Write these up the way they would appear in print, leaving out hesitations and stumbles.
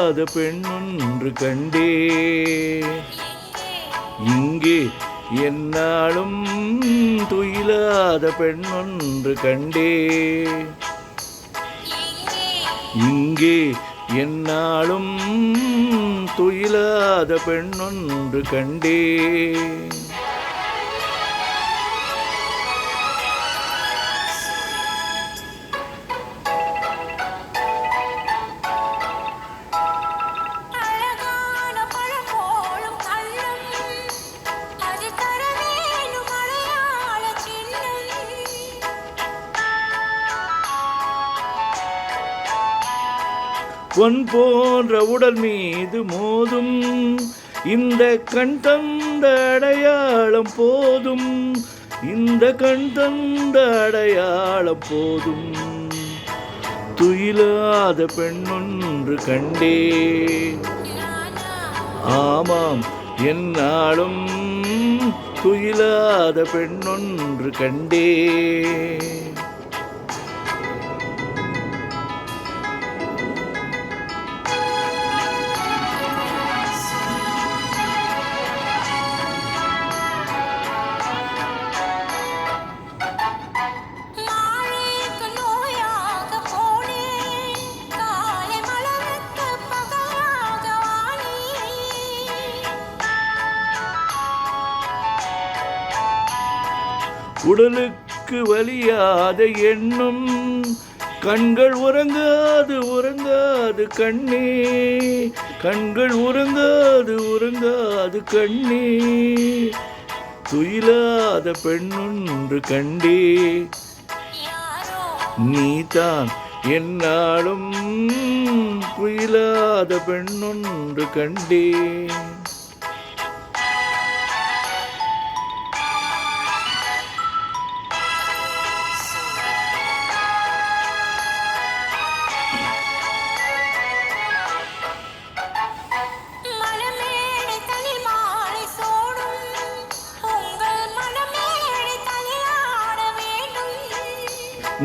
துயிலாத பெண்ணொன்று கண்டே. இங்கே என்னாலும் துயிலாத பெண்ணொன்று கண்டே. இங்கே என்னாலும் துயிலாத பெண்ணொன்று கண்டே. பொன் போன்ற உடல் மீது மோதும் இந்த கண் தந்த அடையாளம் போதும். இந்த கண் தந்த அடையாளம் போதும். துயிலாத பெண்ணொன்று கண்டே. ஆமாம், என்னாலும் துயிலாத பெண்ணொன்று கண்டே. உடலுக்கு வலியாத எண்ணம் கண்கள் உறங்காது உறங்காது கண்ணே. கண்கள் உறங்காது உறங்காது கண்ணே. துயிலாத பெண்ணொன்று கண்டே. நீதான் என்னாலும் துயிலாத பெண்ணொன்று கண்டே.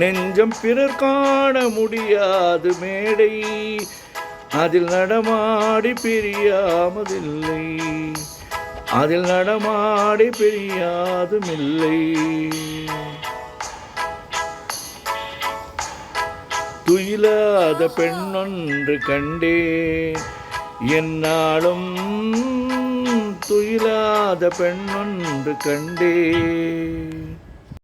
நெஞ்சம் பிறர் காண முடியாது மேடை, அதில் நடமாடி பிரியாமதில்லை. அதில் நடமாடி பிரியாதுமில்லை. துயிலாத பெண்ணொன்று கண்டே. என்னாலும் துயிலாத பெண்ணொன்று கண்டே.